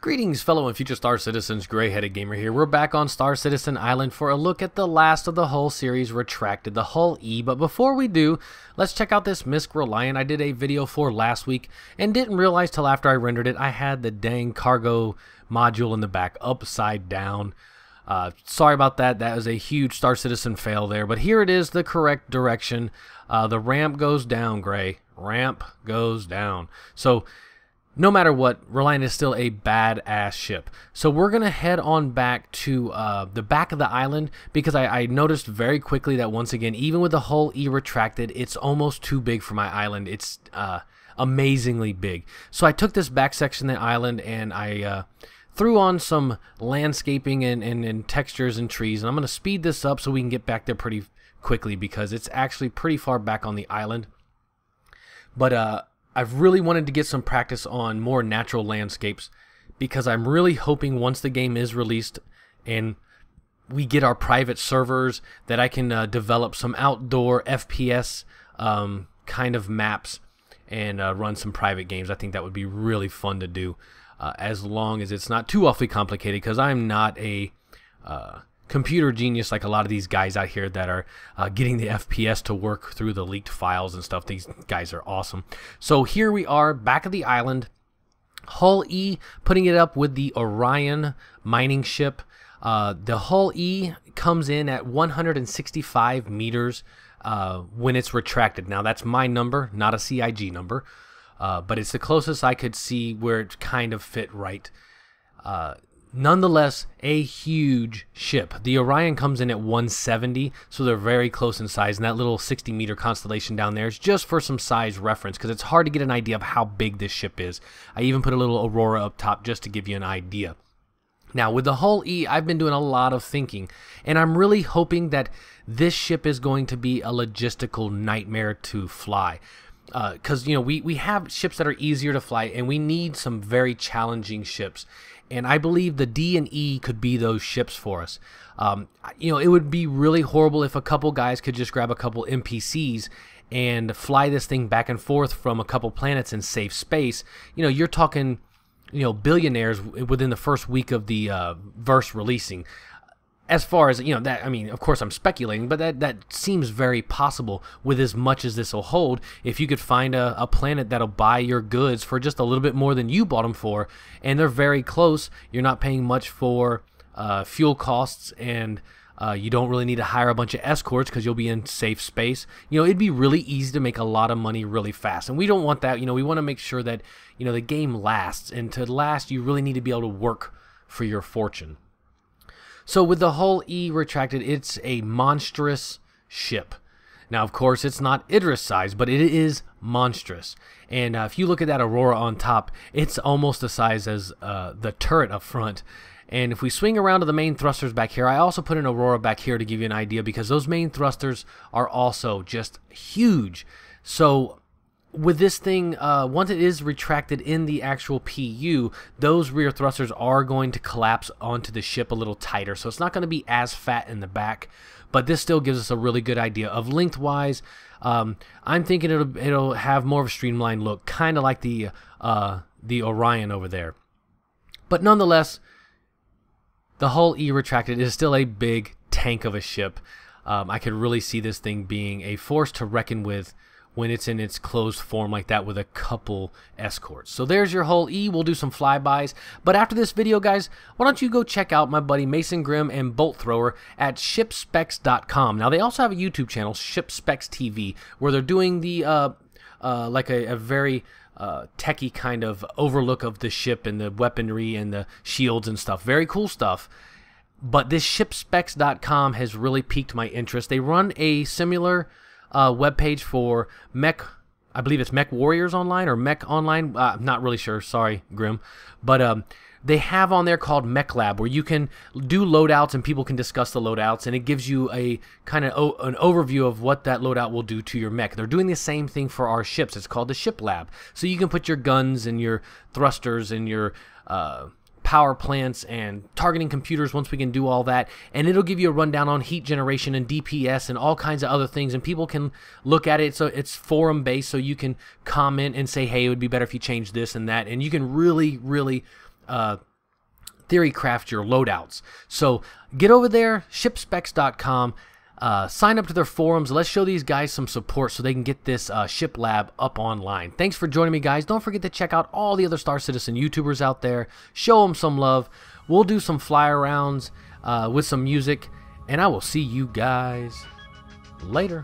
Greetings, fellow and future Star Citizens. Gray-headed gamer here. We're back on Star Citizen Island for a look at the last of the Hull series, Retracted, the Hull E. But before we do, let's check out this MISC Reliant I did a video for last week and didn't realize till after I rendered it I had the dang cargo module in the back upside down. Sorry about that. That was a huge Star Citizen fail there. But here it is, the correct direction. The ramp goes down, Gray. Ramp goes down. So no matter what, Reliant is still a badass ship. So we're going to head on back to the back of the island because I noticed very quickly that once again, even with the Hull E retracted, it's almost too big for my island. It's amazingly big. So I took this back section of the island and I threw on some landscaping and textures and trees. And I'm going to speed this up so we can get back there pretty quickly because it's actually pretty far back on the island. But I've really wanted to get some practice on more natural landscapes because I'm really hoping once the game is released and we get our private servers that I can develop some outdoor FPS kind of maps and run some private games. I think that would be really fun to do as long as it's not too awfully complicated because I'm not a computer genius like a lot of these guys out here that are getting the FPS to work through the leaked files and stuff. These guys are awesome. So here we are back at the island. Hull E, putting it up with the Orion mining ship. The Hull E comes in at 165 meters when it's retracted. Now that's my number, not a CIG number, but it's the closest I could see where it kind of fit right. Nonetheless, a huge ship. The Orion comes in at 170, so they're very close in size, and that little 60-meter constellation down there is just for some size reference, because it's hard to get an idea of how big this ship is. I even put a little Aurora up top just to give you an idea. Now, with the Hull E, I've been doing a lot of thinking, and I'm really hoping that this ship is going to be a logistical nightmare to fly. Because, you know, we have ships that are easier to fly, and we need some very challenging ships. And I believe the D and E could be those ships for us. You know, it would be really horrible if a couple guys could just grab a couple NPCs and fly this thing back and forth from a couple planets in safe space. You know, you're talking, you know, billionaires within the first week of the verse releasing. As far as, you know, that, I mean, of course I'm speculating, but that seems very possible with as much as this will hold. If you could find a planet that'll buy your goods for just a little bit more than you bought them for, and they're very close, you're not paying much for fuel costs, and you don't really need to hire a bunch of escorts because you'll be in safe space. You know, it'd be really easy to make a lot of money really fast, and we don't want that. You know, we want to make sure that, you know, the game lasts, and to last, you really need to be able to work for your fortune. So with the Hull E retracted, it's a monstrous ship. Now, of course, it's not Idris size, but it is monstrous. And if you look at that Aurora on top, it's almost the size as the turret up front. And if we swing around to the main thrusters back here, I also put an Aurora back here to give you an idea because those main thrusters are also just huge. So with this thing, once it is retracted in the actual PU, those rear thrusters are going to collapse onto the ship a little tighter. So it's not going to be as fat in the back, but this still gives us a really good idea of lengthwise. I'm thinking it'll have more of a streamlined look, kind of like the Orion over there. But nonetheless, the Hull E retracted is still a big tank of a ship. I could really see this thing being a force to reckon with when it's in its closed form like that with a couple escorts. So there's your Hull E. We'll do some flybys. But after this video, guys, why don't you go check out my buddy Mason Grimm and Bolt Thrower at shipspecs.com. Now, they also have a YouTube channel, ShipSpecs TV, where they're doing the like a very techie kind of overlook of the ship and the weaponry and the shields and stuff. Very cool stuff. But this shipspecs.com has really piqued my interest. They run a similar webpage for Mech, I believe it's Mech Warriors Online or Mech Online. I'm not really sure. Sorry, Grim. But they have on there called Mech Lab where you can do loadouts and people can discuss the loadouts, and it gives you a kind of an overview of what that loadout will do to your mech. They're doing the same thing for our ships. It's called the Ship Lab. So you can put your guns and your thrusters and your power plants and targeting computers once we can do all that, and it'll give you a rundown on heat generation and DPS and all kinds of other things, and people can look at it. So it's forum based, so you can comment and say, hey, it would be better if you change this and that, and you can really theory craft your loadouts. So get over there, shipspecs.com. Sign up to their forums. Let's show these guys some support so they can get this ship lab up online. Thanks for joining me, guys. Don't forget to check out all the other Star Citizen YouTubers out there. Show them some love. We'll do some fly arounds with some music, and I will see you guys later.